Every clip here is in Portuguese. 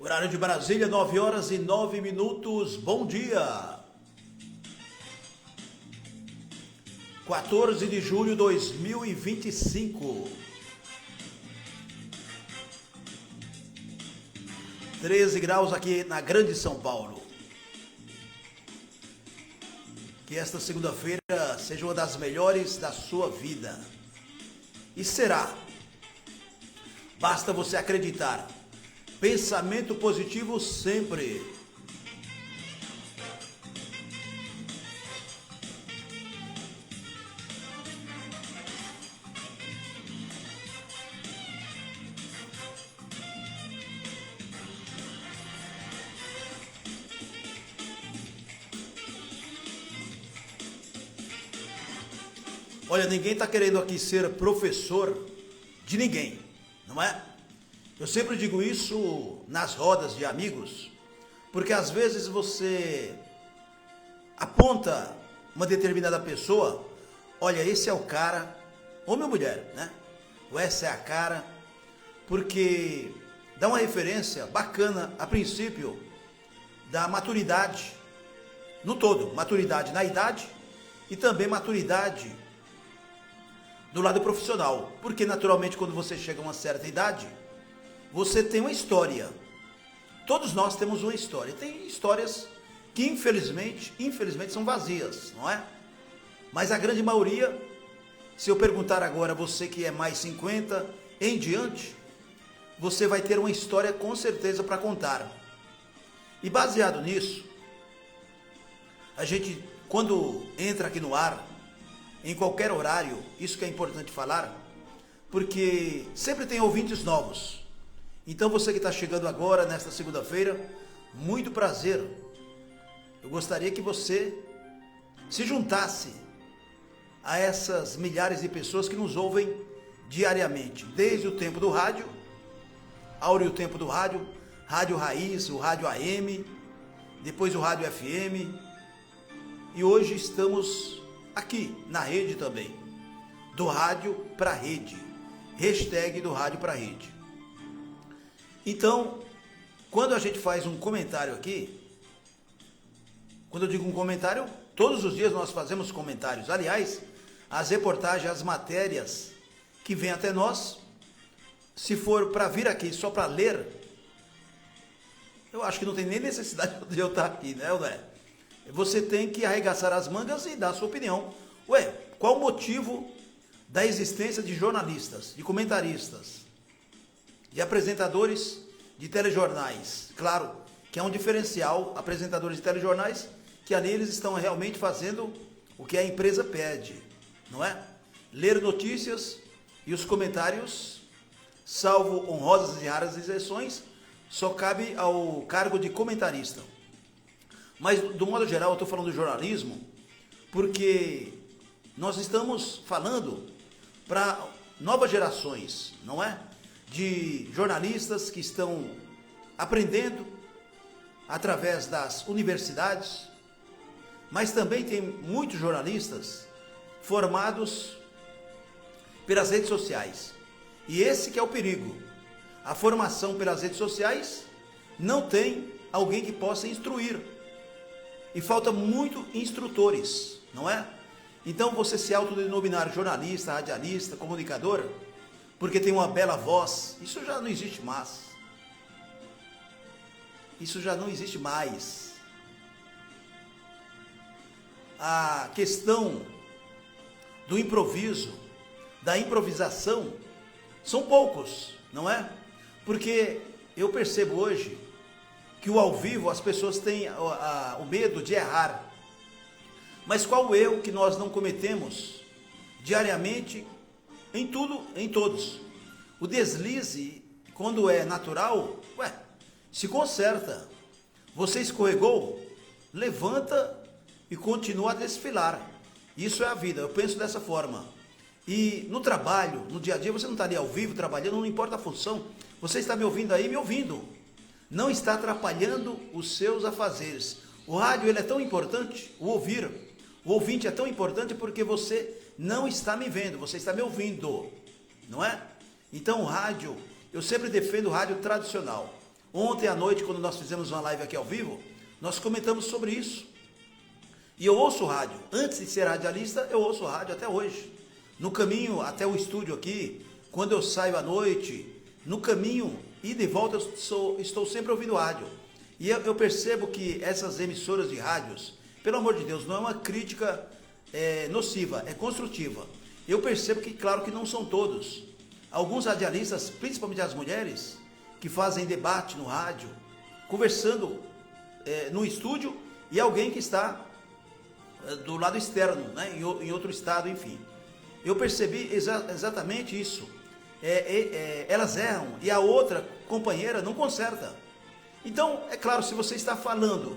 Horário de Brasília, 9 horas e 9 minutos. Bom dia. 14 de julho de 2025. 13 graus aqui na Grande São Paulo. Que esta segunda-feira seja uma das melhores da sua vida. E será. Basta você acreditar. Pensamento positivo sempre. Olha, ninguém está querendo aqui ser professor de ninguém, não é? Eu sempre digo isso nas rodas de amigos, porque às vezes você aponta uma determinada pessoa, olha, esse é o cara, homem ou mulher, né? Ou essa é a cara, porque dá uma referência bacana, a princípio, da maturidade no todo, maturidade na idade e também maturidade do lado profissional, porque naturalmente quando você chega a uma certa idade, você tem uma história. Todos nós temos uma história. Tem histórias que infelizmente são vazias, não é? Mas a grande maioria, se eu perguntar agora a você que é mais 50 em diante, você vai ter uma história com certeza para contar. E baseado nisso, a gente, quando entra aqui no ar, em qualquer horário, isso que é importante falar, porque sempre tem ouvintes novos. Então você que está chegando agora, nesta segunda-feira, muito prazer. Eu gostaria que você se juntasse a essas milhares de pessoas que nos ouvem diariamente, desde o tempo do rádio, áureo tempo do rádio, rádio raiz, o rádio AM, depois o rádio FM, e hoje estamos aqui na rede também, do rádio para a rede, hashtag do rádio para a rede. Então, quando a gente faz um comentário aqui, quando eu digo um comentário, todos os dias nós fazemos comentários. Aliás, as reportagens, as matérias que vêm até nós, se for para vir aqui só para ler, eu acho que não tem nem necessidade de eu estar aqui, né, Ué? Você tem que arregaçar as mangas e dar a sua opinião. Ué, qual o motivo da existência de jornalistas, de comentaristas, de apresentadores de telejornais? Claro que é um diferencial, apresentadores de telejornais, que ali eles estão realmente fazendo o que a empresa pede, não é? Ler notícias e os comentários, salvo honrosas e raras exceções, só cabe ao cargo de comentarista. Mas, do modo geral, eu estou falando do jornalismo, porque nós estamos falando para novas gerações, não é? De jornalistas que estão aprendendo através das universidades, mas também tem muitos jornalistas formados pelas redes sociais. E esse que é o perigo. A formação pelas redes sociais não tem alguém que possa instruir. E falta muito instrutores, não é? Então você se autodenominar jornalista, radialista, comunicador, porque tem uma bela voz, isso já não existe mais. Isso já não existe mais. A questão do improviso, da improvisação, são poucos, não é? Porque eu percebo hoje que o ao vivo as pessoas têm o medo de errar. Mas qual o erro que nós não cometemos diariamente em tudo, em todos? O deslize, quando é natural, se conserta. Você escorregou, levanta e continua a desfilar. Isso é a vida, eu penso dessa forma. E no trabalho, no dia a dia, você não está ali ao vivo trabalhando, não importa a função. Você está me ouvindo aí, me ouvindo. Não está atrapalhando os seus afazeres. O rádio ele é tão importante, o ouvir, o ouvinte é tão importante porque você não está me vendo, você está me ouvindo, não é? Então o rádio, eu sempre defendo o rádio tradicional, Ontem à noite, quando nós fizemos uma live aqui ao vivo, nós comentamos sobre isso. E eu ouço rádio. Antes de ser radialista, eu ouço rádio até hoje. No caminho até o estúdio aqui, quando eu saio à noite, no caminho e de volta, estou sempre ouvindo rádio. E eu percebo que essas emissoras de rádios, pelo amor de Deus, não é uma crítica nociva, é construtiva. Eu percebo que, claro, que não são todos. Alguns radialistas, principalmente as mulheres, que fazem debate no rádio, conversando no estúdio, e alguém que está do lado externo, né, em outro estado, enfim. Eu percebi exatamente isso. Elas erram e a outra companheira não conserta. Então, é claro, se você está falando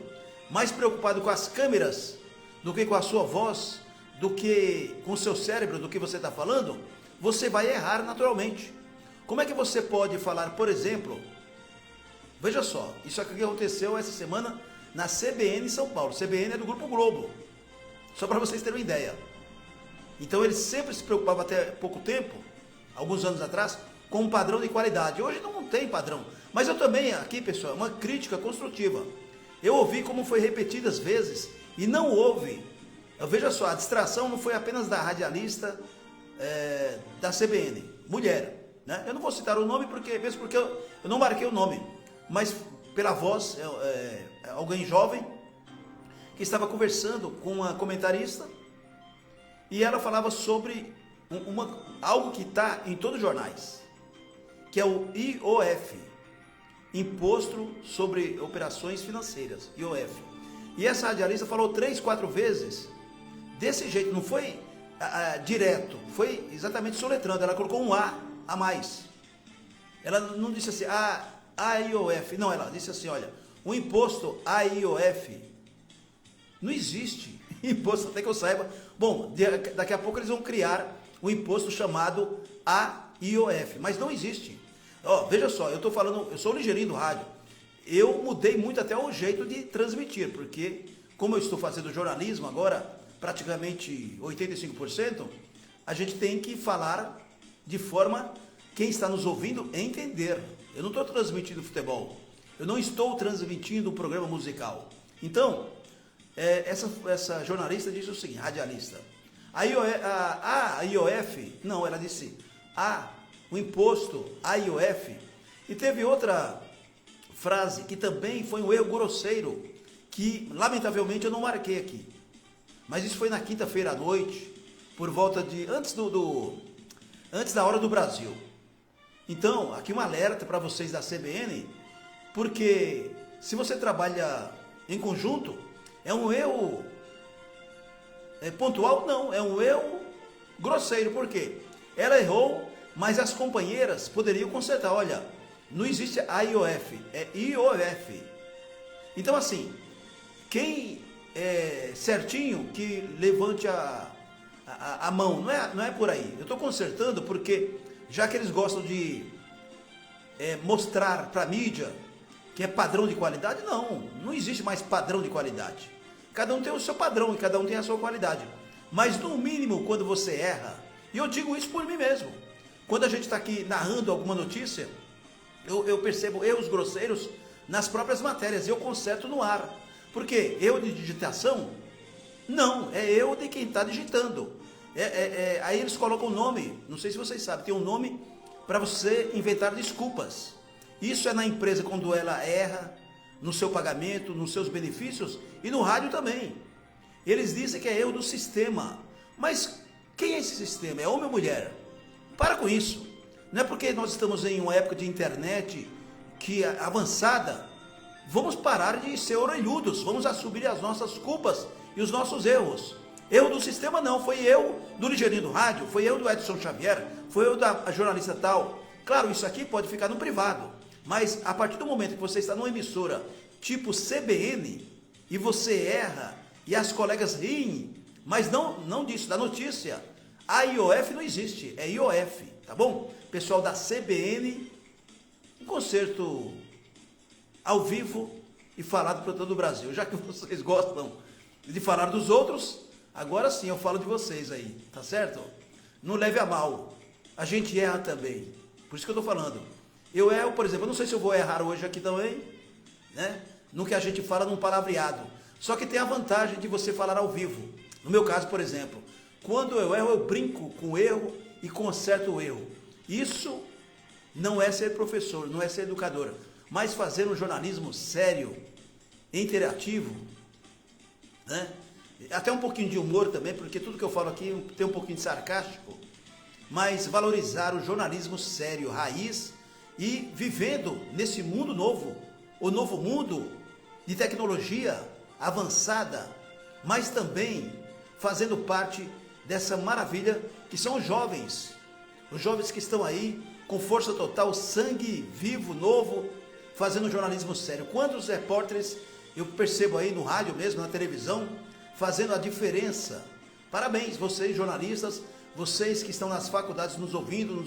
mais preocupado com as câmeras do que com a sua voz, do que com o seu cérebro, do que você está falando, você vai errar naturalmente. Como é que você pode falar, por exemplo, veja só, isso aqui aconteceu essa semana na CBN em São Paulo. CBN é do Grupo Globo, só para vocês terem uma ideia. Então eles sempre se preocupavam até pouco tempo, alguns anos atrás, com um padrão de qualidade. Hoje não tem padrão. Mas eu também, aqui pessoal, uma crítica construtiva. Eu ouvi como foi repetidas vezes e não houve. Veja só, a distração não foi apenas da radialista da CBN, mulher. Né? Eu não vou citar o nome mesmo porque eu não marquei o nome, mas pela voz, alguém jovem que estava conversando com uma comentarista e ela falava sobre algo que está em todos os jornais, que é o IOF, Imposto sobre Operações Financeiras, IOF. E essa radialista falou 3, 4 vezes desse jeito, não foi direto, foi exatamente soletrando, ela colocou um a mais. Ela não disse assim, AIOF, não, ela disse assim, olha, o imposto AIOF não existe, imposto até que eu saiba. Bom, daqui a pouco eles vão criar um imposto chamado AIOF, mas não existe. Veja só, eu estou falando, eu sou ligeirinho do rádio, eu mudei muito até o jeito de transmitir, porque como eu estou fazendo jornalismo agora, praticamente 85%, a gente tem que falar de forma quem está nos ouvindo entender. Eu não estou transmitindo futebol, eu não estou transmitindo um programa musical. Então, essa jornalista disse o seguinte, radialista, a IOF, não, ela disse, o imposto AIOF, e teve outra frase que também foi um erro grosseiro, que lamentavelmente eu não marquei aqui, mas isso foi na quinta-feira à noite, por volta de, antes da hora do Brasil. Então, aqui um alerta para vocês da CBN, porque se você trabalha em conjunto, é um erro pontual? Não, é um erro grosseiro, por quê? Ela errou, mas as companheiras poderiam consertar. Olha, não existe AIOF, é IOF. Então assim, quem é certinho que levante a mão, não é por aí. Eu estou consertando porque, já que eles gostam de mostrar para a mídia que é padrão de qualidade, não existe mais padrão de qualidade. Cada um tem o seu padrão e cada um tem a sua qualidade. Mas no mínimo, quando você erra, e eu digo isso por mim mesmo, quando a gente está aqui narrando alguma notícia, eu percebo erros grosseiros nas próprias matérias, eu conserto no ar. Por quê? Erro de digitação? Não, é erro de quem está digitando. Aí eles colocam o nome, não sei se vocês sabem, tem um nome para você inventar desculpas. Isso é na empresa quando ela erra no seu pagamento, nos seus benefícios, e no rádio também. Eles dizem que é erro do sistema. Mas quem é esse sistema? É homem ou mulher? Para com isso. Não é porque nós estamos em uma época de internet que avançada, vamos parar de ser orelhudos, vamos assumir as nossas culpas e os nossos erros. Erro do sistema não, foi erro do ligeirinho do rádio, foi erro do Edson Xavier, foi erro da jornalista tal. Claro, isso aqui pode ficar no privado, mas a partir do momento que você está numa emissora tipo CBN e você erra e as colegas riem, mas não disso, da notícia, a IOF não existe, é IOF, tá bom? Pessoal da CBN, um concerto ao vivo e falado para todo o Brasil. Já que vocês gostam de falar dos outros, agora sim eu falo de vocês aí, tá certo? Não leve a mal, a gente erra também, por isso que eu estou falando. Eu erro, por exemplo, eu não sei se eu vou errar hoje aqui também, né? No que a gente fala num palavreado. Só que tem a vantagem de você falar ao vivo. No meu caso, por exemplo, quando eu erro, eu brinco com o erro e conserto o erro. Isso não é ser professor, não é ser educador, mas fazer um jornalismo sério, interativo, né? Até um pouquinho de humor também, porque tudo que eu falo aqui tem um pouquinho de sarcástico, mas valorizar o jornalismo sério, raiz, e vivendo nesse mundo novo, o novo mundo de tecnologia avançada, mas também fazendo parte dessa maravilha que são os jovens que estão aí com força total, sangue vivo, novo, fazendo jornalismo sério. Quantos repórteres eu percebo aí no rádio mesmo, na televisão, fazendo a diferença. Parabéns, vocês jornalistas, vocês que estão nas faculdades nos ouvindo.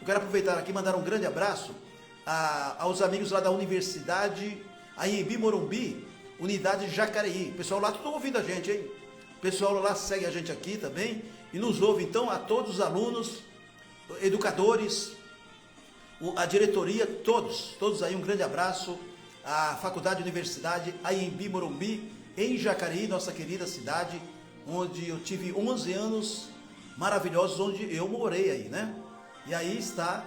Eu quero aproveitar aqui e mandar um grande abraço aos amigos lá da Universidade Anhembi Morumbi, Unidade Jacareí. O pessoal lá tudo ouvindo a gente, hein? O pessoal lá segue a gente aqui também e nos ouve. Então, a todos os alunos, educadores, a diretoria, todos aí, um grande abraço. A Faculdade Universidade Anhembi Morumbi, em Jacareí, nossa querida cidade, onde eu tive 11 anos maravilhosos, onde eu morei aí, né? E aí está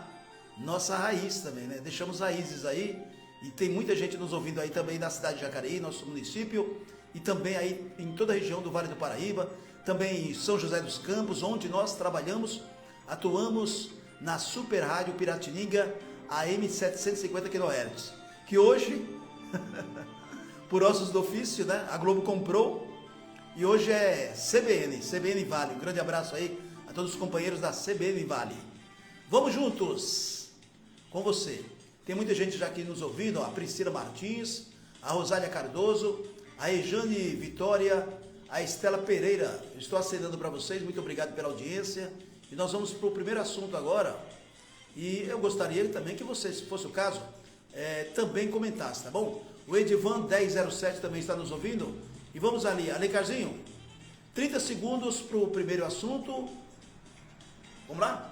nossa raiz também, né? Deixamos raízes aí, e tem muita gente nos ouvindo aí também na cidade de Jacareí, nosso município, e também aí em toda a região do Vale do Paraíba, também em São José dos Campos, onde nós trabalhamos, atuamos na Super Rádio Piratininga AM 750 kHz, que hoje, por ossos do ofício, né, a Globo comprou, e hoje é CBN Vale. Um grande abraço aí a todos os companheiros da CBN Vale. Vamos juntos com você. Tem muita gente já aqui nos ouvindo, ó, a Priscila Martins, a Rosália Cardoso, a Ejane Vitória, a Estela Pereira. Eu estou acenando para vocês, muito obrigado pela audiência. E nós vamos para o primeiro assunto agora. E eu gostaria também que você, se fosse o caso, também comentasse, tá bom? O Edivan 1007 também está nos ouvindo. E vamos ali, Alecarzinho, 30 segundos para o primeiro assunto. Vamos lá?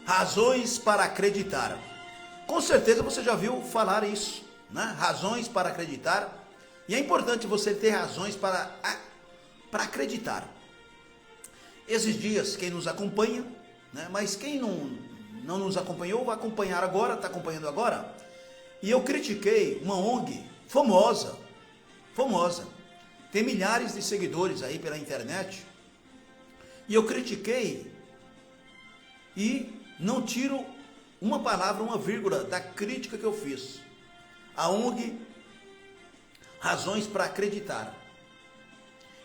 Razões para acreditar. Com certeza você já viu falar isso, né? Razões para acreditar. E é importante você ter razões para acreditar. Esses dias, quem nos acompanha, né? Mas quem não nos acompanhou, vai acompanhar agora, está acompanhando agora. E eu critiquei uma ONG famosa. Tem milhares de seguidores aí pela internet. E eu critiquei e não tiro uma palavra, uma vírgula da crítica que eu fiz. A ONG Razões para Acreditar.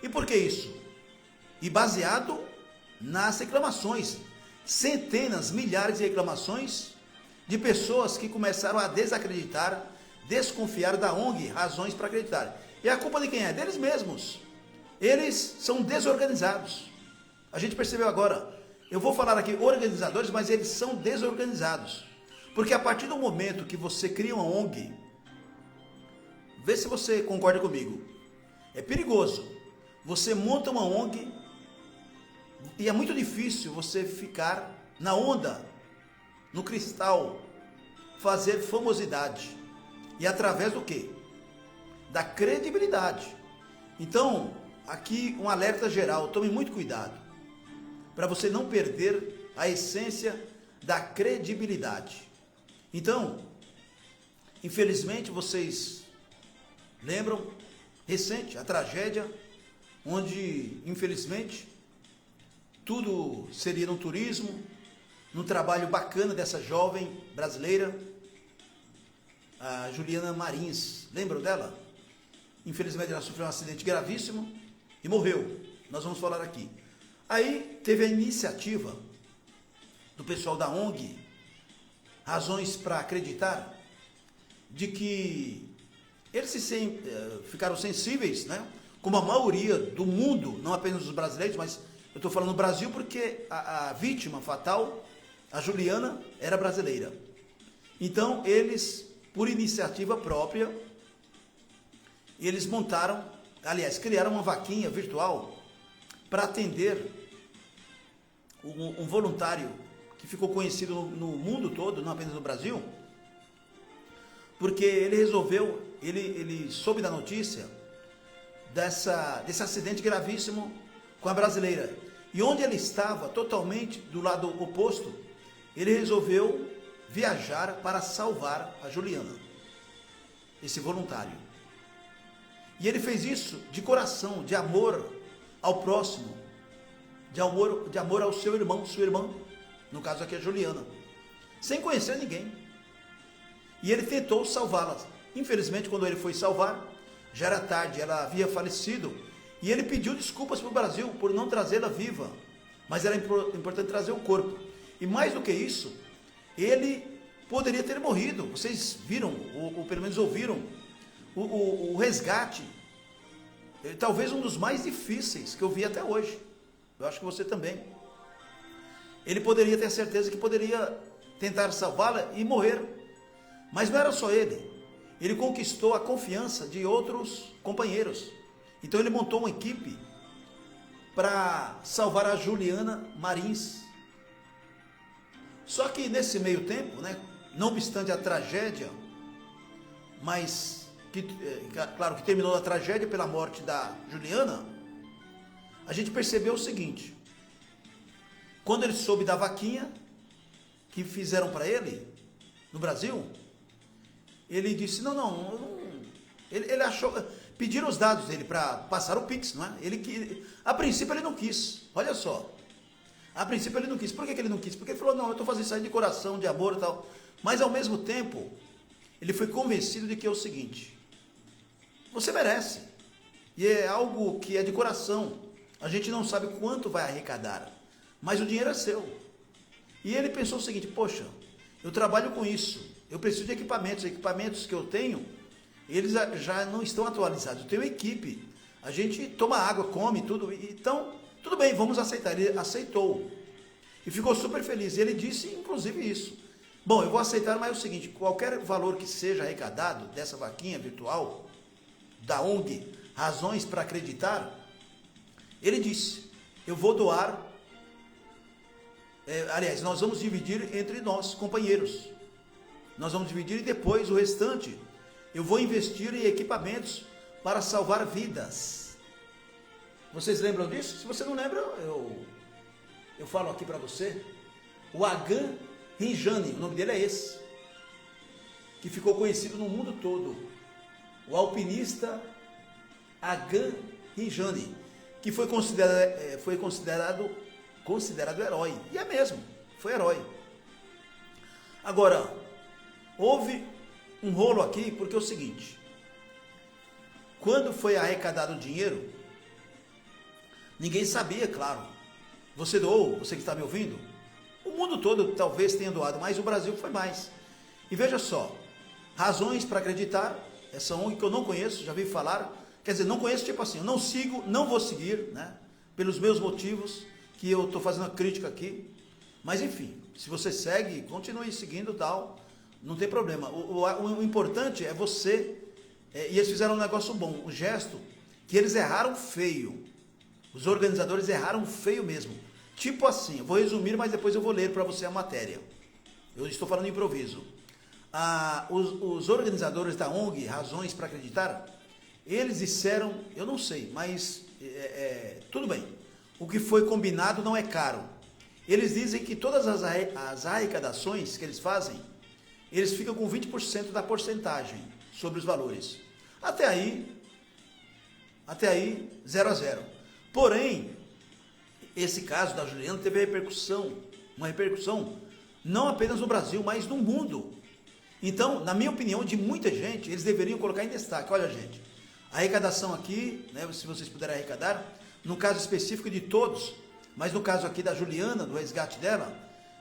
E por que isso? E baseado nas reclamações, centenas, milhares de reclamações de pessoas que começaram a desacreditar, desconfiar da ONG Razões para Acreditar. E a culpa de quem é? Deles mesmos. Eles são desorganizados. A gente percebeu agora. Eu vou falar aqui organizadores, mas eles são desorganizados. Porque a partir do momento que você cria uma ONG, vê se você concorda comigo, é perigoso. Você monta uma ONG e é muito difícil você ficar na onda, no cristal, fazer famosidade. E através do quê? Da credibilidade. Então, aqui um alerta geral, tome muito cuidado, para você não perder a essência da credibilidade. Então, infelizmente, vocês lembram, recente, a tragédia, onde, infelizmente, tudo seria no turismo, num trabalho bacana dessa jovem brasileira, a Juliana Marins. Lembram dela? Infelizmente, ela sofreu um acidente gravíssimo e morreu. Nós vamos falar aqui. Aí teve a iniciativa do pessoal da ONG razões para acreditar de que eles ficaram sensíveis, né? Como a maioria do mundo, não apenas os brasileiros, mas eu estou falando no Brasil porque a vítima fatal, a Juliana, era brasileira. Então, eles, por iniciativa própria, eles montaram, aliás, criaram uma vaquinha virtual para atender um voluntário que ficou conhecido no mundo todo, não apenas no Brasil, porque ele resolveu, ele soube da notícia desse acidente gravíssimo com a brasileira. E onde ele estava, totalmente do lado oposto, ele resolveu viajar para salvar a Juliana, esse voluntário. E ele fez isso de coração, de amor ao próximo, de amor ao seu irmão, sua irmã, no caso aqui a Juliana, sem conhecer ninguém. E ele tentou salvá-la. Infelizmente, quando ele foi salvar, já era tarde, ela havia falecido, e ele pediu desculpas para o Brasil por não trazê-la viva, mas era importante trazer o corpo. E mais do que isso, ele poderia ter morrido. Vocês viram, ou pelo menos ouviram, o resgate, talvez um dos mais difíceis que eu vi até hoje. Eu acho que você também. Ele poderia ter certeza que poderia tentar salvá-la e morrer. Mas não era só ele. Ele conquistou a confiança de outros companheiros. Então ele montou uma equipe para salvar a Juliana Marins. Só que nesse meio tempo, né, não obstante a tragédia, mas claro que terminou a tragédia pela morte da Juliana, a gente percebeu o seguinte: quando ele soube da vaquinha que fizeram para ele no Brasil, ele disse, ele achou, pediram os dados dele para passar o Pix, não é? A princípio ele não quis, olha só, a princípio ele não quis. Por que ele não quis? Porque ele falou, não, eu estou fazendo isso aí de coração, de amor e tal, mas ao mesmo tempo, ele foi convencido de que é o seguinte: você merece, e é algo que é de coração, a gente não sabe quanto vai arrecadar, mas o dinheiro é seu. E ele pensou o seguinte, poxa, eu trabalho com isso, eu preciso de equipamentos que eu tenho, eles já não estão atualizados, eu tenho equipe, a gente toma água, come, tudo, então, tudo bem, vamos aceitar. Ele aceitou, e ficou super feliz, e ele disse, inclusive, isso, bom, eu vou aceitar, mas é o seguinte, qualquer valor que seja arrecadado dessa vaquinha virtual, da ONG, Razões para Acreditar, ele disse, eu vou doar, aliás, nós vamos dividir entre nós, companheiros, nós vamos dividir e depois o restante eu vou investir em equipamentos para salvar vidas. Vocês lembram disso? Se você não lembra, eu falo aqui para você. O Agan Rinjani, o nome dele é esse, que ficou conhecido no mundo todo, o alpinista Agan Rinjani, que foi considerado herói, e é mesmo, foi herói. Agora, houve um rolo aqui, porque é o seguinte, quando foi arrecadado o dinheiro, ninguém sabia, claro, você doou, você que está me ouvindo, o mundo todo talvez tenha doado, mas o Brasil foi mais. E veja só, Razões para Acreditar, essa ONG que eu não conheço, já vi falar, quer dizer, não conheço tipo assim, eu não sigo, não vou seguir, né, pelos meus motivos, que eu estou fazendo a crítica aqui, mas enfim, se você segue, continue seguindo tal, não tem problema. O importante é você, e eles fizeram um negócio bom, um gesto, que eles erraram feio, os organizadores erraram feio mesmo, tipo assim, eu vou resumir, mas depois eu vou ler para você a matéria, eu estou falando de improviso. Os organizadores da ONG, Razões para Acreditar, eles disseram, eu não sei, mas tudo bem, o que foi combinado não é caro. Eles dizem que todas as arrecadações que eles fazem, eles ficam com 20% da porcentagem sobre os valores. Até aí, 0 a 0. Porém, esse caso da Juliana teve uma repercussão não apenas no Brasil, mas no mundo. Então, na minha opinião, de muita gente, eles deveriam colocar em destaque, olha gente, a arrecadação aqui, né, se vocês puderem arrecadar, no caso específico de todos, mas no caso aqui da Juliana, do resgate dela,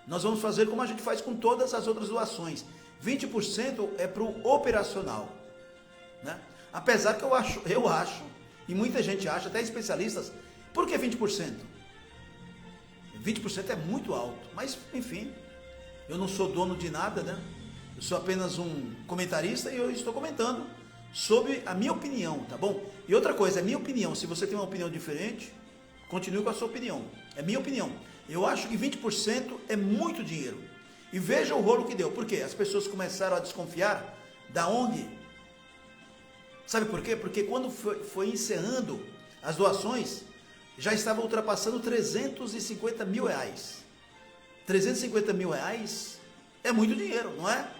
nós vamos fazer como a gente faz com todas as outras doações. 20% é para o operacional, né? Apesar que eu acho, e muita gente acha, até especialistas, por que 20%? 20% é muito alto, mas enfim, eu não sou dono de nada, né? Eu sou apenas um comentarista e eu estou comentando sobre a minha opinião, tá bom? E outra coisa, é minha opinião. Se você tem uma opinião diferente, continue com a sua opinião. É minha opinião. Eu acho que 20% é muito dinheiro. E veja o rolo que deu. Por quê? As pessoas começaram a desconfiar da ONG. Sabe por quê? Porque quando foi encerrando as doações, já estava ultrapassando 350 mil reais. 350 mil reais é muito dinheiro, não é?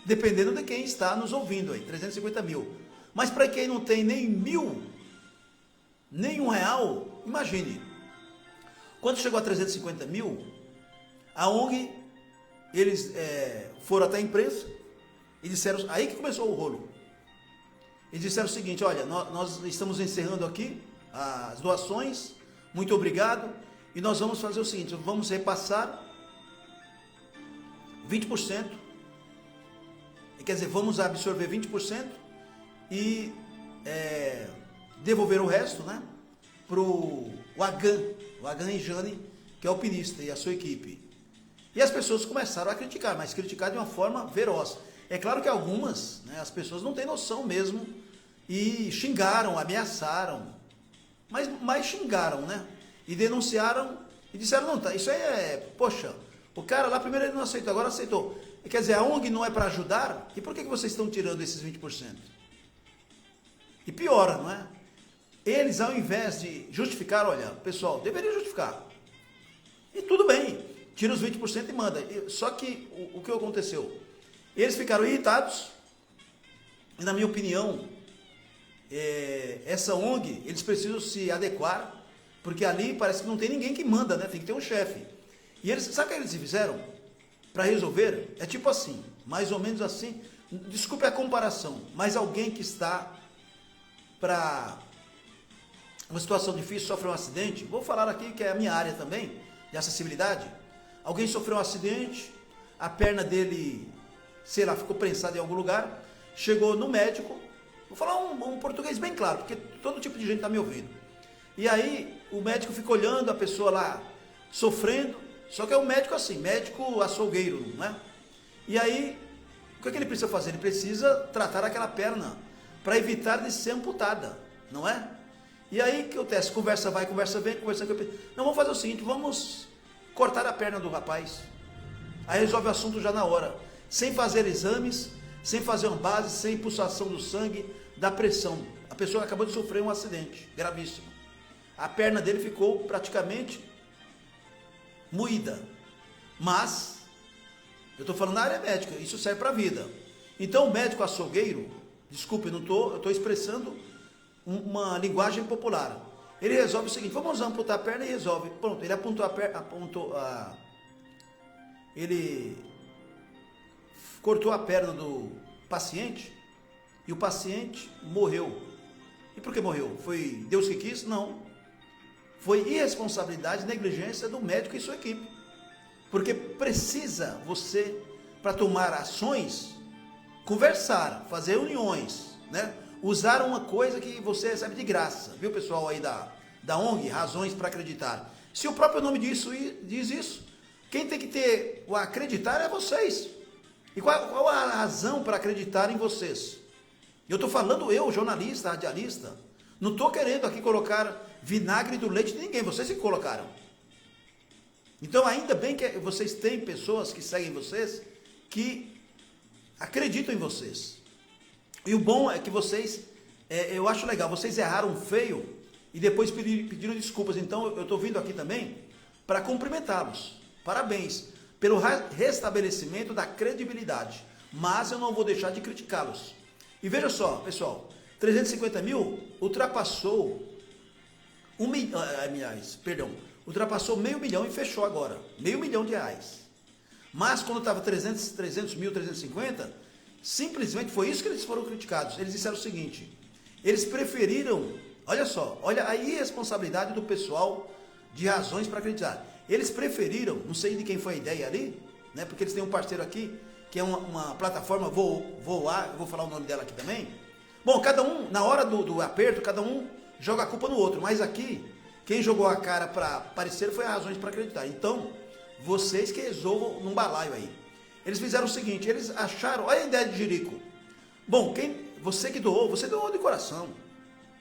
Dependendo de quem está nos ouvindo aí, 350 mil. Mas para quem não tem nem mil, nem R$1, imagine. Quando chegou a 350 mil, a ONG, eles foram até a imprensa e disseram, aí que começou o rolo. Eles disseram o seguinte, olha, nós estamos encerrando aqui as doações, muito obrigado, e nós vamos fazer o seguinte, vamos repassar 20%, quer dizer, vamos absorver 20% e devolver o resto, né, para o Agan Jane, que é o alpinista e a sua equipe. E as pessoas começaram a criticar, mas criticar de uma forma feroz. É claro que algumas, né, as pessoas não têm noção mesmo e xingaram, ameaçaram, mas xingaram, né? E denunciaram e disseram, não, tá, isso aí poxa, o cara lá primeiro ele não aceitou, agora aceitou. Quer dizer, a ONG não é para ajudar? E por que vocês estão tirando esses 20%? E piora, não é? Eles, ao invés de justificar, olha, pessoal, deveria justificar. E tudo bem, tira os 20% e manda. Só que o que aconteceu? Eles ficaram irritados, e na minha opinião, essa ONG, eles precisam se adequar, porque ali parece que não tem ninguém que manda, né? Tem que ter um chefe. E eles, sabe o que eles fizeram? Para resolver, é tipo assim, mais ou menos assim, desculpe a comparação, mas alguém que está para uma situação difícil, sofre um acidente, vou falar aqui que é a minha área também, de acessibilidade, alguém sofreu um acidente, a perna dele, sei lá, ficou prensada em algum lugar, chegou no médico, vou falar um português bem claro, porque todo tipo de gente está me ouvindo, e aí o médico fica olhando a pessoa lá, sofrendo, só que é um médico assim, médico açougueiro, não é? E aí, o que ele precisa fazer? Ele precisa tratar aquela perna, para evitar de ser amputada, não é? E aí, o que acontece? Conversa vai, conversa vem, conversa vem. Não, vamos fazer o seguinte, vamos cortar a perna do rapaz. Aí resolve o assunto já na hora, sem fazer exames, sem fazer uma base, sem pulsação do sangue, da pressão. A pessoa acabou de sofrer um acidente gravíssimo. A perna dele ficou praticamente moída. Mas, eu estou falando na área médica, isso serve para a vida. Então, o médico açougueiro, desculpe, eu estou expressando uma linguagem popular. Ele resolve o seguinte, vamos amputar a perna e resolve. Pronto, ele apontou a perna, ele cortou a perna do paciente e o paciente morreu. E por que morreu? Foi Deus que quis? Não. Foi irresponsabilidade, negligência do médico e sua equipe. Porque precisa você, para tomar ações, conversar, fazer reuniões, né? Usar uma coisa que você recebe de graça, viu, pessoal aí da ONG, Razões para Acreditar. Se o próprio nome diz isso, quem tem que ter o acreditar é vocês. E qual a razão para acreditar em vocês? Eu estou falando eu, jornalista, radialista, não estou querendo aqui colocar vinagre do leite de ninguém, vocês que colocaram. Então ainda bem que vocês têm pessoas que seguem vocês, que acreditam em vocês. E o bom é que vocês, eu acho legal, vocês erraram feio e depois pediram desculpas. Então eu estou vindo aqui também para cumprimentá-los. Parabéns pelo restabelecimento da credibilidade. Mas eu não vou deixar de criticá-los. E veja só, pessoal, 350 mil ultrapassou ultrapassou R$500 mil e fechou agora, R$500 mil. Mas quando estava 300 mil, 350, simplesmente foi isso que eles foram criticados. Eles disseram o seguinte, eles preferiram, olha só, olha a irresponsabilidade do pessoal de Razões para Acreditar. eles preferiram, não sei de quem foi a ideia ali, né? Porque eles têm um parceiro aqui, que é uma plataforma, Voar, eu vou falar o nome dela aqui também. Bom, cada um, na hora do aperto, cada um joga a culpa no outro, mas aqui, quem jogou a cara para aparecer foi a Razões para Acreditar. Então, vocês que resolvam num balaio aí. Eles fizeram o seguinte, eles acharam, olha a ideia de Jerico. Bom, você que doou, você doou de coração.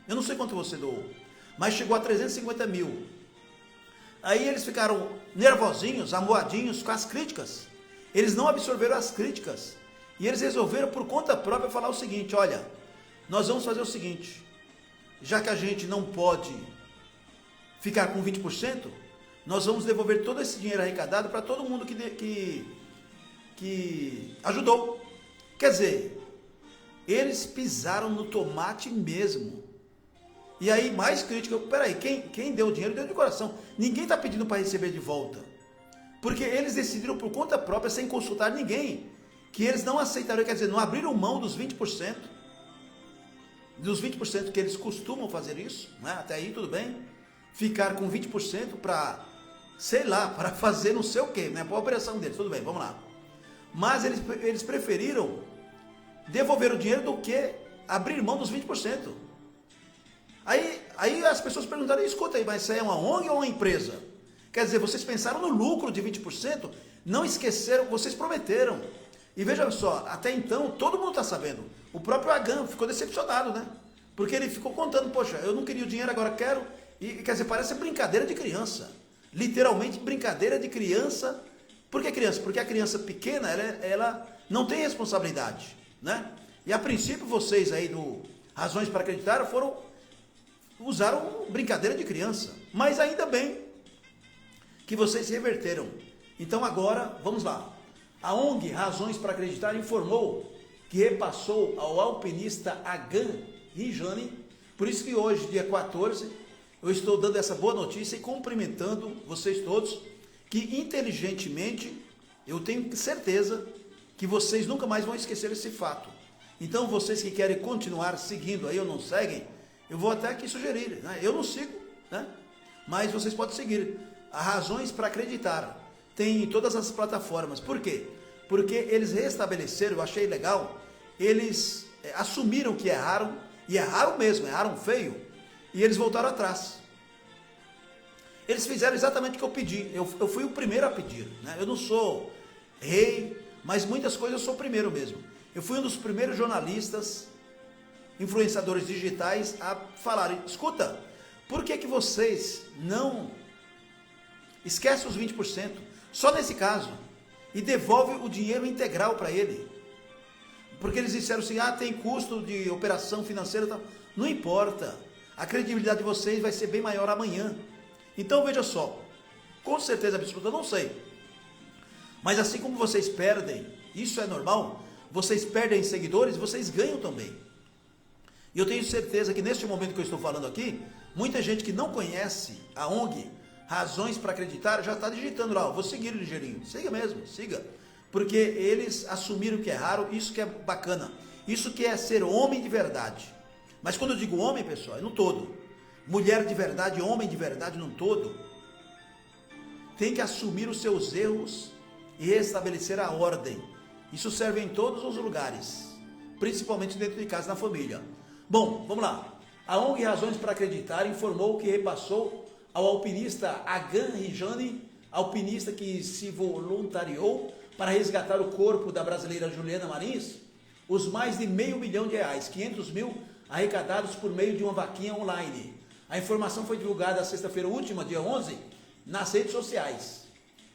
Eu não sei quanto você doou, mas chegou a 350 mil. Aí eles ficaram nervosinhos, amuadinhos com as críticas. Eles não absorveram as críticas. E eles resolveram por conta própria falar o seguinte, olha, nós vamos fazer o seguinte, já que a gente não pode ficar com 20%, nós vamos devolver todo esse dinheiro arrecadado para todo mundo que ajudou. Quer dizer, eles pisaram no tomate mesmo. E aí, mais crítica, peraí, quem deu o dinheiro deu de coração. Ninguém está pedindo para receber de volta. Porque eles decidiram por conta própria, sem consultar ninguém, que eles não aceitariam, quer dizer, não abriram mão dos 20%, que eles costumam fazer isso, né? Até aí tudo bem, ficar com 20% para, sei lá, para fazer não sei o que, né? Para a operação deles, tudo bem, vamos lá. Mas eles preferiram devolver o dinheiro do que abrir mão dos 20%. Aí as pessoas perguntaram, escuta aí, mas isso aí é uma ONG ou uma empresa? Quer dizer, vocês pensaram no lucro de 20%, não esqueceram, vocês prometeram. E veja só, até então, todo mundo está sabendo. O próprio Agan ficou decepcionado, né? Porque ele ficou contando, poxa, eu não queria o dinheiro, agora quero. E quer dizer, parece brincadeira de criança. Literalmente brincadeira de criança. Por que criança? Porque a criança pequena, ela não tem responsabilidade, né? E a princípio, vocês aí do Razões para Acreditar usaram brincadeira de criança. Mas ainda bem que vocês se reverteram. Então agora, vamos lá. A ONG Razões para Acreditar informou que repassou ao alpinista Agan Rijani. Por isso que hoje, dia 14, eu estou dando essa boa notícia e cumprimentando vocês todos, que inteligentemente, eu tenho certeza que vocês nunca mais vão esquecer esse fato. Então vocês que querem continuar seguindo aí ou não seguem, eu vou até aqui sugerir, né? Eu não sigo, né? Mas vocês podem seguir. A Razões para Acreditar tem em todas as plataformas. Por quê? Porque eles restabeleceram, eu achei legal, eles assumiram que erraram, e erraram mesmo, erraram feio, e eles voltaram atrás. Eles fizeram exatamente o que eu pedi, eu fui o primeiro a pedir, né? Eu não sou rei, mas muitas coisas eu sou o primeiro mesmo. Eu fui um dos primeiros jornalistas, influenciadores digitais a falarem, escuta, por que vocês não esquecem os 20%, só nesse caso, e devolve o dinheiro integral para ele? Porque eles disseram assim, tem custo de operação financeira, tal. Não importa, a credibilidade de vocês vai ser bem maior amanhã. Então veja só, com certeza absoluta, eu não sei, mas assim como vocês perdem, isso é normal, vocês perdem seguidores, vocês ganham também. E eu tenho certeza que neste momento que eu estou falando aqui, muita gente que não conhece a ONG Razões para Acreditar já está digitando lá, vou seguir o ligeirinho. Siga mesmo, siga. Porque eles assumiram que erraram, isso que é bacana. Isso que é ser homem de verdade. Mas quando eu digo homem, pessoal, é no todo. Mulher de verdade, homem de verdade, no todo. Tem que assumir os seus erros e restabelecer a ordem. Isso serve em todos os lugares. Principalmente dentro de casa, na família. Bom, vamos lá. A ONG Razões para Acreditar informou que repassou ao alpinista Agan Rijani, alpinista que se voluntariou para resgatar o corpo da brasileira Juliana Marins, os mais de R$500 mil, 500 mil arrecadados por meio de uma vaquinha online. A informação foi divulgada sexta-feira última, dia 11, nas redes sociais.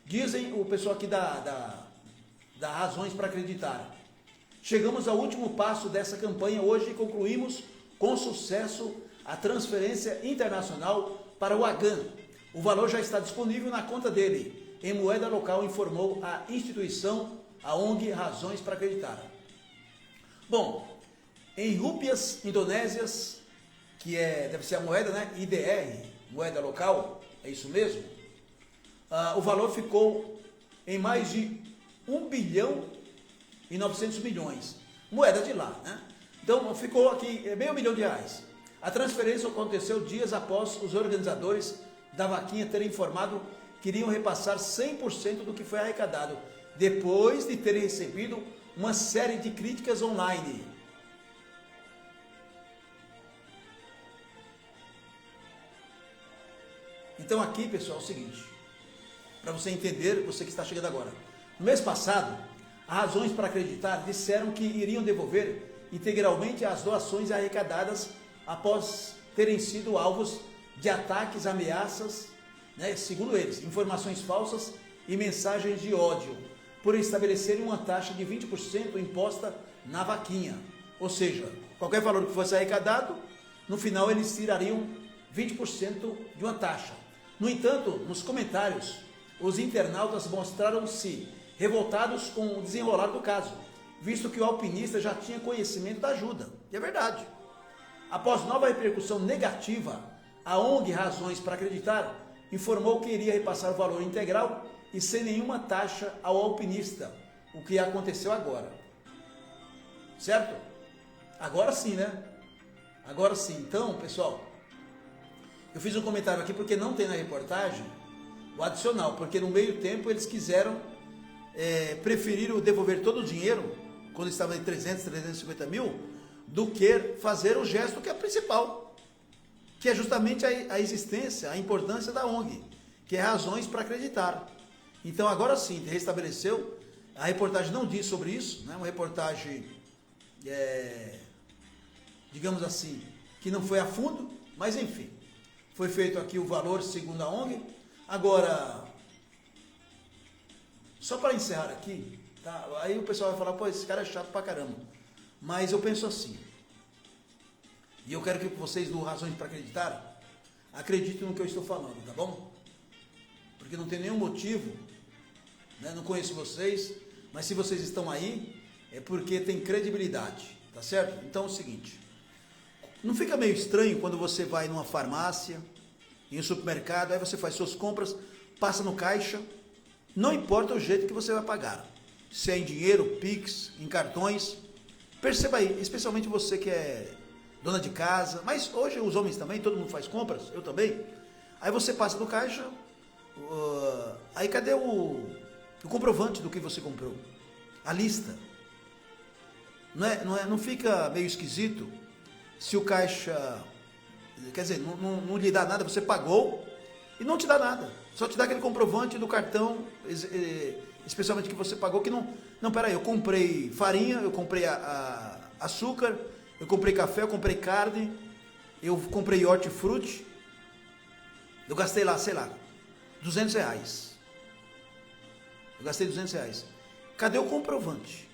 Dizem o pessoal aqui da Razões para Acreditar. Chegamos ao último passo dessa campanha hoje e concluímos com sucesso a transferência internacional para o Agan. O valor já está disponível na conta dele, em moeda local, informou a instituição, a ONG Razões para Acreditar. Bom, em rúpias indonésias, que deve ser a moeda, né? IDR, moeda local, é isso mesmo? O valor ficou em mais de 1 bilhão e 900 milhões, moeda de lá, né? Então ficou aqui R$500 mil. A transferência aconteceu dias após os organizadores da vaquinha terem informado queriam repassar 100% do que foi arrecadado, depois de terem recebido uma série de críticas online. Então aqui, pessoal, é o seguinte, para você entender, você que está chegando agora. No mês passado, as razões para acreditar disseram que iriam devolver integralmente as doações arrecadadas após terem sido alvos de ataques, ameaças, segundo eles, informações falsas e mensagens de ódio, por estabelecerem uma taxa de 20% imposta na vaquinha. Ou seja, qualquer valor que fosse arrecadado, no final eles tirariam 20% de uma taxa. No entanto, nos comentários, os internautas mostraram-se revoltados com o desenrolar do caso, visto que o alpinista já tinha conhecimento da ajuda. E é verdade. Após nova repercussão negativa, a ONG Razões para Acreditar informou que iria repassar o valor integral e sem nenhuma taxa ao alpinista, o que aconteceu agora. Certo? Agora sim, né? Agora sim. Então, pessoal, eu fiz um comentário aqui porque não tem na reportagem o adicional, porque no meio tempo eles quiseram, preferiram devolver todo o dinheiro, quando estava em 350 mil, do que fazer o gesto que é principal, que é justamente a existência, a importância da ONG, que é Razões para Acreditar. Então agora sim, restabeleceu, a reportagem não diz sobre isso, né? Uma reportagem, digamos assim, que não foi a fundo, mas enfim, foi feito aqui o valor segundo a ONG. Agora, só para encerrar aqui, tá? Aí o pessoal vai falar, pô, esse cara é chato pra caramba. Mas eu penso assim, e eu quero que vocês do Razões para Acreditar acreditem no que eu estou falando, tá bom? Porque não tem nenhum motivo, né? Não conheço vocês, mas se vocês estão aí, é porque tem credibilidade, tá certo? Então é o seguinte, não fica meio estranho quando você vai numa farmácia, em um supermercado, aí você faz suas compras, passa no caixa, não importa o jeito que você vai pagar, se é em dinheiro, Pix, em cartões, perceba aí, especialmente você que é dona de casa, mas hoje os homens também, todo mundo faz compras, eu também, aí você passa no caixa, aí cadê o comprovante do que você comprou? A lista. Não fica meio esquisito se o caixa, quer dizer, não lhe dá nada, você pagou e não te dá nada, só te dá aquele comprovante do cartão, especialmente que você pagou, que não, peraí, eu comprei farinha, eu comprei açúcar, eu comprei café, eu comprei carne, eu comprei hortifruti, eu gastei lá, sei lá, R$200, eu gastei R$200, cadê o comprovante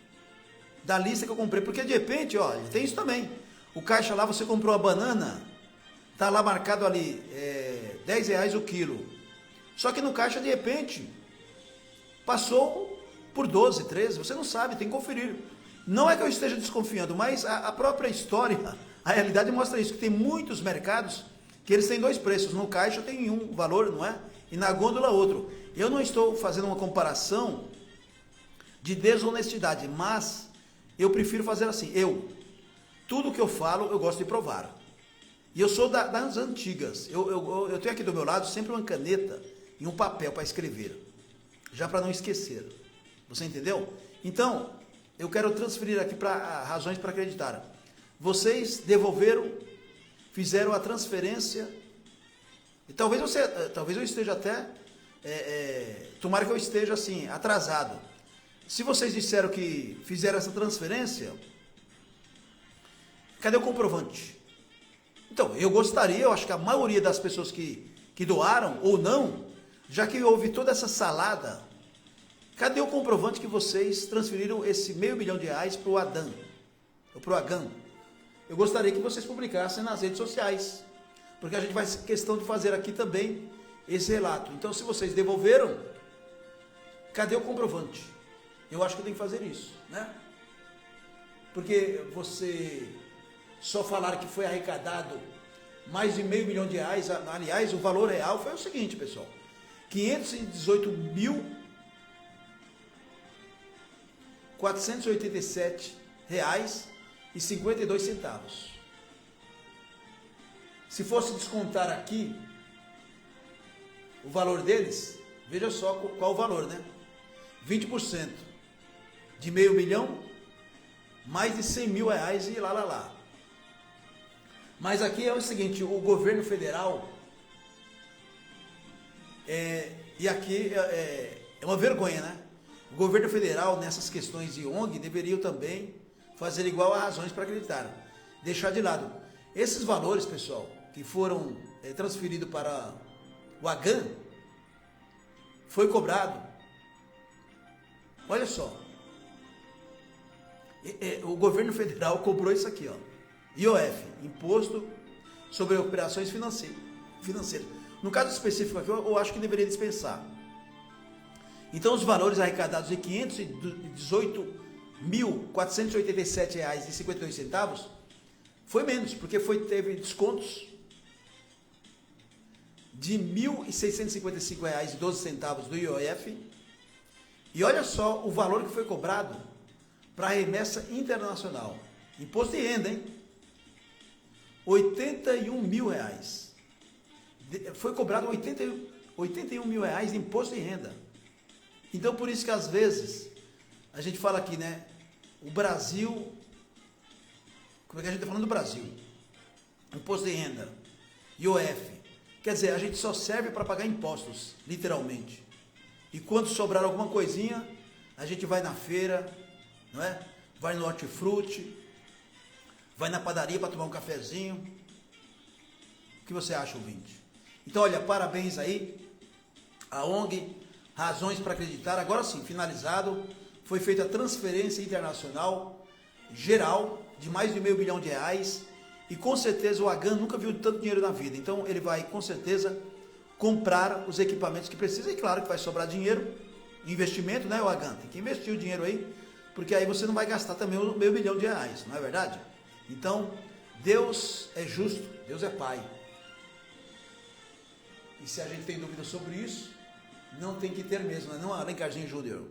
da lista que eu comprei? Porque de repente, ó, tem isso também, o caixa lá, você comprou a banana, tá lá marcado ali, R$10 o quilo, só que no caixa de repente, passou por 12, 13, você não sabe, tem que conferir. Não é que eu esteja desconfiando, mas a própria história, a realidade mostra isso, que tem muitos mercados que eles têm dois preços, no caixa tem um valor, não é? E na gôndola outro. Eu não estou fazendo uma comparação de desonestidade, mas eu prefiro fazer assim, tudo que eu falo eu gosto de provar. E eu sou das antigas, eu tenho aqui do meu lado sempre uma caneta e um papel para escrever, já para não esquecer, você entendeu? Então, eu quero transferir aqui para Razões para Acreditar. Vocês devolveram, fizeram a transferência, e talvez eu esteja até, tomara que eu esteja assim, atrasado. Se vocês disseram que fizeram essa transferência, cadê o comprovante? Então, eu acho que a maioria das pessoas que doaram ou não, já que houve toda essa salada, cadê o comprovante que vocês transferiram esse R$500 mil para o Adam, ou para o Agan? Eu gostaria que vocês publicassem nas redes sociais, porque a gente vai questão de fazer aqui também esse relato. Então, se vocês devolveram, cadê o comprovante? Eu acho que tem que fazer isso, né? Porque você só falar que foi arrecadado mais de R$500 mil, aliás, o valor real foi o seguinte, pessoal, R$518.487,52. Se fosse descontar aqui o valor deles, Veja só qual o valor, né? 20% de R$500 mil, mais de R$100 mil e lá. Mas aqui é o seguinte, o governo federal, e aqui é uma vergonha, né? O governo federal, nessas questões de ONG, deveria também fazer igual a Razões para Acreditar, deixar de lado. Esses valores, pessoal, que foram transferidos para o AGAN, foi cobrado, olha só, o governo federal cobrou isso aqui, ó, IOF, Imposto sobre Operações Financeiras. No caso específico aqui, eu acho que deveria dispensar. Então, os valores arrecadados de R$ 518.487,52 foi menos, porque teve descontos de R$ 1.655,12 do IOF. E olha só o valor que foi cobrado para a remessa internacional. Imposto de renda, hein? R$81 mil. Foi cobrado R$81 mil de imposto de renda. Então, por isso que às vezes a gente fala aqui, né? O Brasil, como é que a gente está falando do Brasil? Imposto de renda, IOF. Quer dizer, a gente só serve para pagar impostos, literalmente. E quando sobrar alguma coisinha, a gente vai na feira, não é? Vai no hortifruti, vai na padaria para tomar um cafezinho. O que você acha, ouvinte? Então, olha, parabéns aí, a ONG Razões para Acreditar. Agora sim, finalizado, foi feita a transferência internacional geral de mais de R$500 milhão. E com certeza o AGAN nunca viu tanto dinheiro na vida. Então ele vai com certeza comprar os equipamentos que precisa. E claro que vai sobrar dinheiro, investimento, né, o AGAN? Tem que investir o dinheiro aí, porque aí você não vai gastar também os R$500 milhão, não é verdade? Então, Deus é justo, Deus é Pai. E se a gente tem dúvida sobre isso, não tem que ter mesmo, não é Alencarzinho Júnior.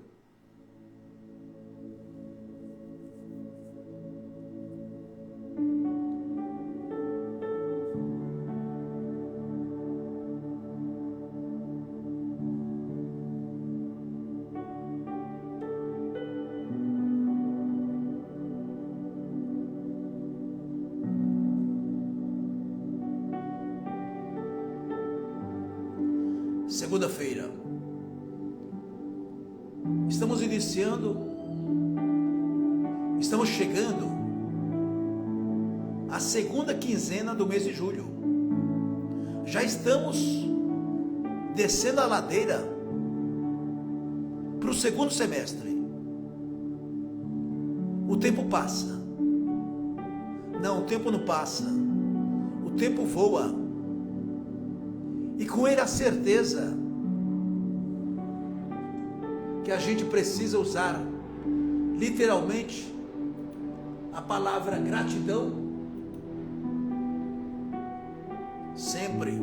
Segunda-feira, estamos chegando à segunda quinzena do mês de julho. Já estamos descendo a ladeira para o segundo semestre. O tempo passa. Não, o tempo não passa. O tempo voa. E com ele a certeza que a gente precisa usar literalmente a palavra gratidão sempre.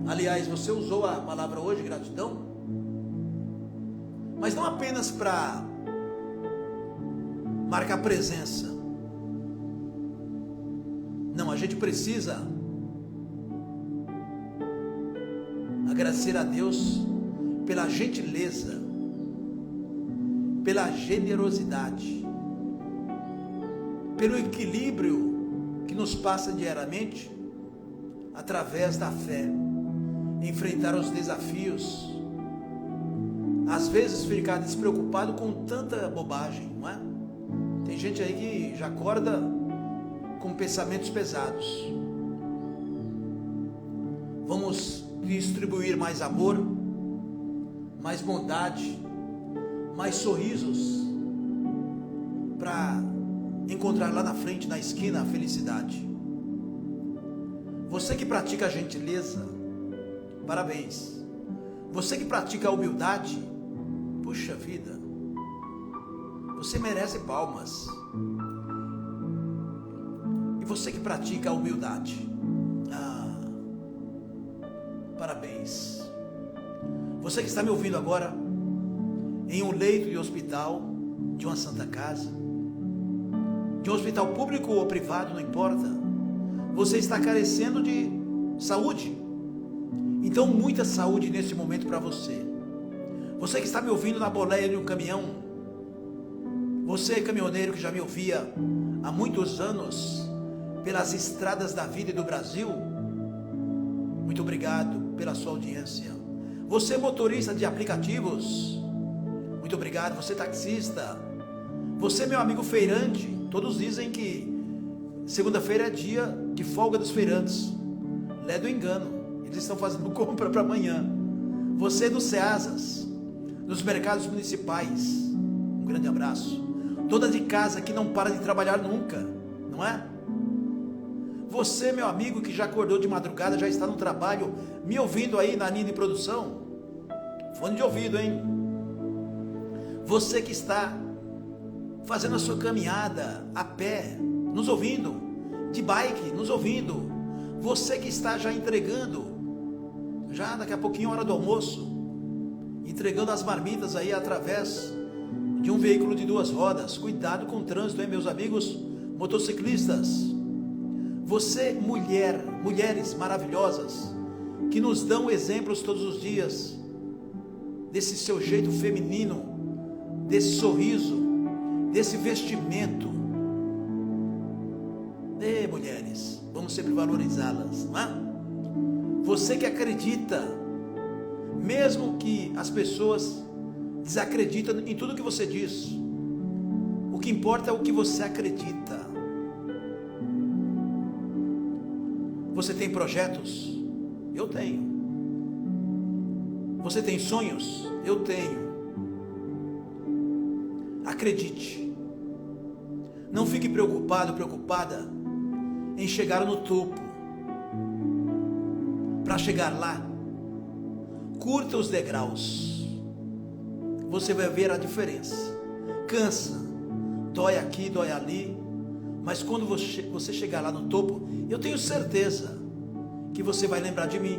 Aliás, você usou a palavra hoje, gratidão, mas não apenas para marcar presença. Não, a gente precisa agradecer a Deus pela gentileza, pela generosidade, pelo equilíbrio que nos passa diariamente através da fé, enfrentar os desafios, às vezes ficar despreocupado com tanta bobagem, não é? Tem gente aí que já acorda com pensamentos pesados. Vamos distribuir mais amor, mais bondade, mais sorrisos, para encontrar lá na frente, na esquina, a felicidade. Você que pratica a gentileza, parabéns. Você que pratica a humildade, puxa vida, você merece palmas. E você que pratica a humildade, parabéns. Você que está me ouvindo agora em um leito de hospital, de uma santa casa, de um hospital público ou privado, não importa, você está carecendo de saúde. Então, muita saúde nesse momento para você. Você que está me ouvindo na boleia de um caminhão, você caminhoneiro que já me ouvia há muitos anos pelas estradas da vida e do Brasil, muito obrigado pela sua audiência. Você motorista de aplicativos, muito obrigado. Você taxista, você meu amigo feirante, todos dizem que segunda-feira é dia de folga dos feirantes. Lé do engano, eles estão fazendo compra para amanhã. Você dos Ceasas, nos mercados municipais, um grande abraço. Dona de casa que não para de trabalhar nunca, não é? Você, meu amigo, que já acordou de madrugada, já está no trabalho, me ouvindo aí na linha de produção, fone de ouvido, hein? Você que está fazendo a sua caminhada a pé, nos ouvindo, de bike, nos ouvindo. Você que está já entregando, já daqui a pouquinho, hora do almoço, entregando as marmitas aí através de um veículo de duas rodas. Cuidado com o trânsito, hein, meus amigos motociclistas. Você, mulheres maravilhosas, que nos dão exemplos todos os dias, desse seu jeito feminino, desse sorriso, desse vestimento. Mulheres, vamos sempre valorizá-las, não é? Você que acredita, mesmo que as pessoas desacreditam em tudo que você diz, o que importa é o que você acredita. Você tem projetos? Eu tenho. Você tem sonhos? Eu tenho. Acredite. Não fique preocupado, preocupada em chegar no topo. Para chegar lá, curta os degraus. Você vai ver a diferença. Cansa, dói aqui, dói ali, mas quando você chegar lá no topo, eu tenho certeza que você vai lembrar de mim.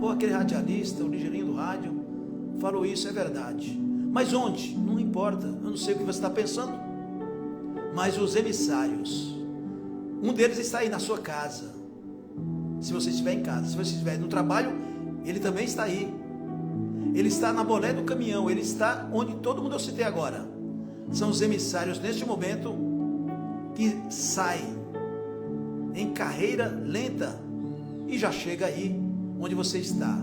Pô, aquele radialista, o ligeirinho do rádio, falou isso, é verdade. Mas onde? Não importa, eu não sei o que você está pensando. Mas os emissários, um deles está aí na sua casa. Se você estiver em casa, se você estiver no trabalho, ele também está aí. Ele está na bolé do caminhão, ele está onde todo mundo eu citei agora. São os emissários neste momento que saem em carreira lenta e já chega aí onde você está,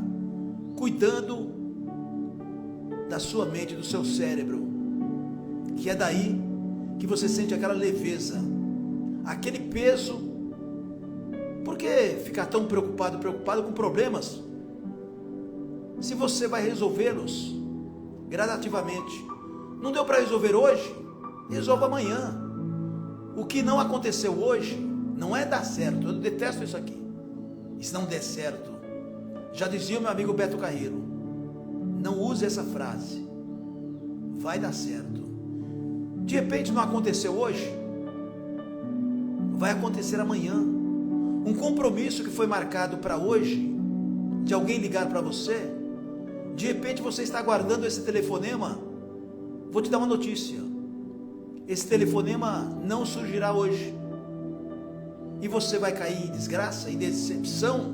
cuidando da sua mente, do seu cérebro, que é daí que você sente aquela leveza, aquele peso. Por que ficar tão preocupado com problemas, se você vai resolvê-los gradativamente? Não deu para resolver hoje? Resolva amanhã. O que não aconteceu hoje não é dar certo. Eu detesto isso aqui. E se não der certo, já dizia o meu amigo Beto Carreiro, não use essa frase, vai dar certo. De repente não aconteceu hoje, vai acontecer amanhã. Um compromisso que foi marcado para hoje, de alguém ligar para você, de repente você está aguardando esse telefonema. Vou te dar uma notícia: esse telefonema não surgirá hoje, e você vai cair em desgraça, em decepção,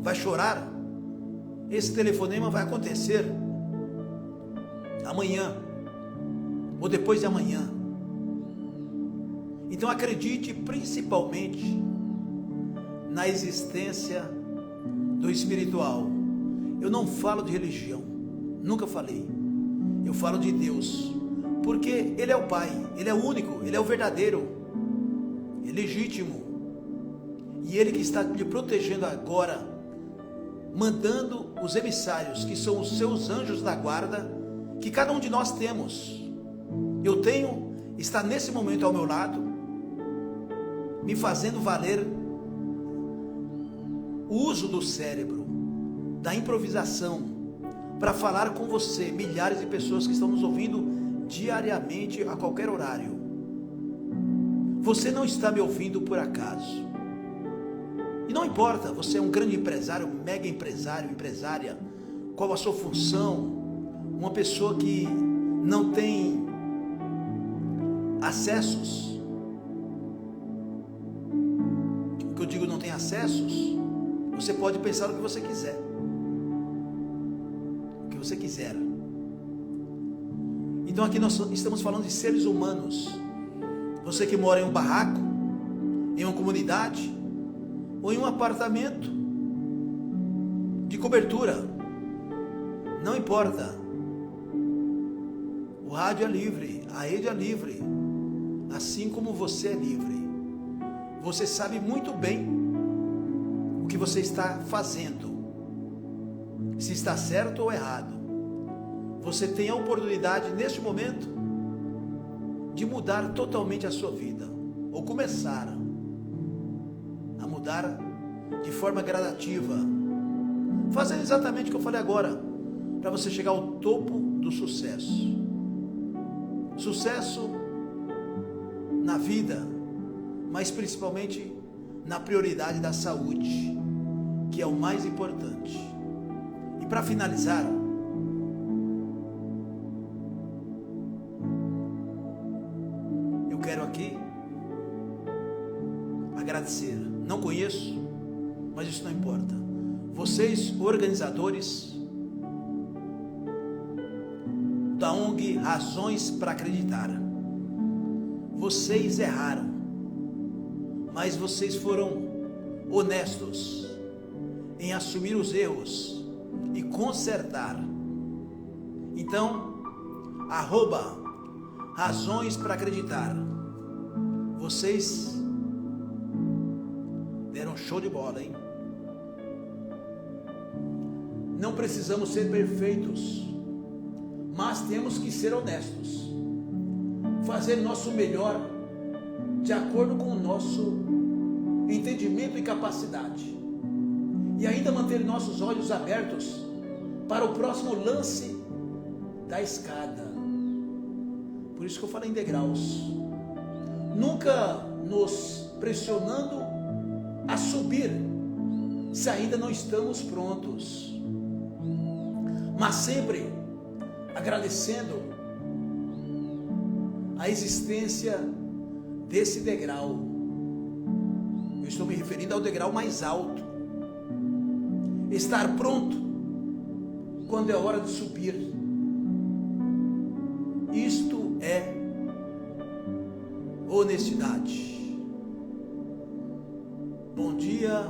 vai chorar. Esse telefonema vai acontecer amanhã, ou depois de amanhã. Então acredite principalmente na existência do espiritual. Eu não falo de religião, nunca falei. Eu falo de Deus, porque Ele é o Pai, Ele é o único, Ele é o verdadeiro, é legítimo. E Ele que está lhe protegendo agora, mandando os emissários, que são os seus anjos da guarda, que cada um de nós temos. Eu tenho, está nesse momento ao meu lado, me fazendo valer o uso do cérebro, da improvisação, para falar com você, milhares de pessoas que estão nos ouvindo diariamente, a qualquer horário. Você não está me ouvindo por acaso. E não importa, você é um grande empresário, um mega empresário, empresária, qual a sua função, uma pessoa que não tem acessos. O que eu digo não tem acessos, Você pode pensar o que você quiser. O que você quiser. Então aqui nós estamos falando de seres humanos. Você que mora em um barraco, em uma comunidade, ou em um apartamento de cobertura, não importa. O rádio é livre, a rede é livre, assim como você é livre. Você sabe muito bem o que você está fazendo, se está certo ou errado. Você tem a oportunidade neste momento de mudar totalmente a sua vida, ou começar a mudar de forma gradativa, fazendo exatamente o que eu falei agora, para você chegar ao topo do sucesso. Sucesso na vida, mas principalmente na prioridade da saúde, que é o mais importante. E para finalizar, eu quero aqui agradecer. Não conheço, mas isso não importa. Vocês, organizadores da ONG Razões para Acreditar, vocês erraram, mas vocês foram honestos em assumir os erros e consertar. Então, @Razões para Acreditar, vocês deram show de bola, hein? Não precisamos ser perfeitos, mas temos que ser honestos, fazer nosso melhor de acordo com o nosso entendimento e capacidade, e ainda manter nossos olhos abertos para o próximo lance da escada. Por isso que eu falei em degraus, nunca nos pressionando a subir se ainda não estamos prontos, mas sempre agradecendo a existência desse degrau. Eu estou me referindo ao degrau mais alto. Estar pronto quando é hora de subir. Isto é honestidade. Bom dia,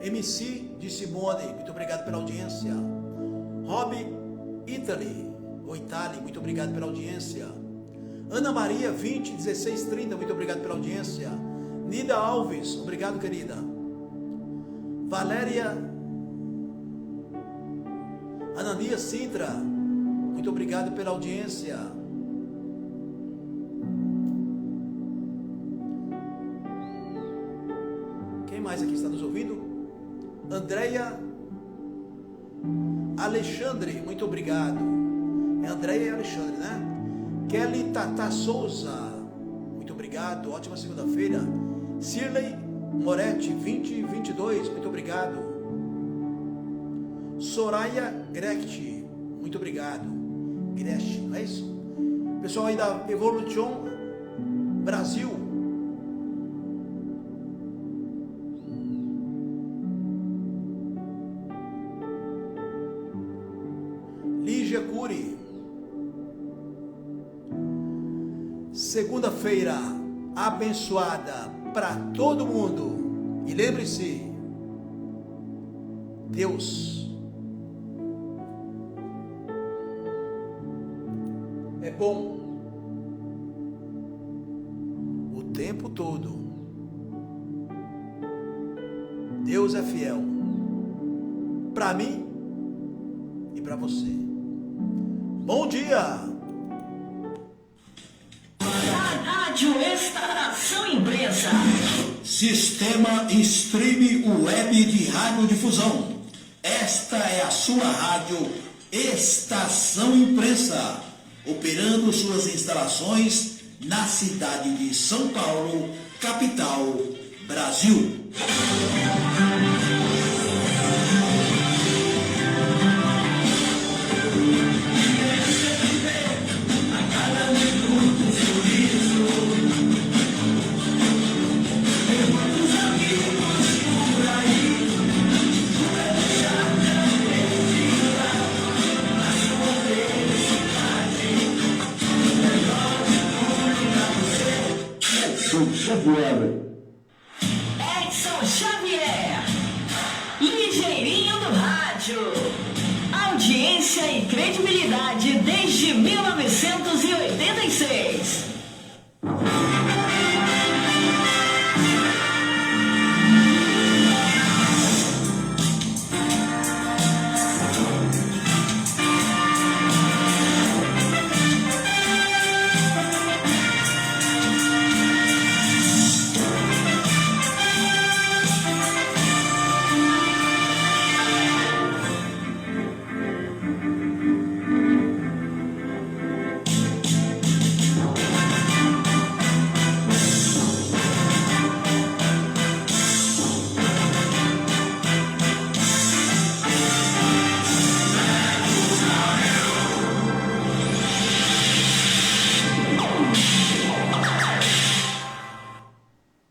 MC de Simone, muito obrigado pela audiência. Rob Italy, muito obrigado pela audiência. Ana Maria 201630, muito obrigado pela audiência. Nida Alves, obrigado, querida. Valéria Anania Sintra, muito obrigado pela audiência. Quem mais aqui está nos ouvindo? Andréia Alexandre, muito obrigado. É Andréia e Alexandre, né? Kelly Tata Souza, muito obrigado, ótima segunda-feira. Cirlei Moretti 2022, muito obrigado. Soraya Grecht, muito obrigado. Grecht, não é isso? Pessoal aí da Evolution Brasil, Lígia Cury. Segunda-feira abençoada para todo mundo. E lembre-se, Deus é bom o tempo todo. Deus é fiel para mim e para você. Bom dia! Rádio Estação Imprensa. Sistema Stream Web de Radiodifusão. Esta é a sua rádio Estação Imprensa, operando suas instalações na cidade de São Paulo, capital, Brasil. Amigos por aí Edson Xavier. Edson Xavier, ligeirinho do rádio, audiência e credibilidade.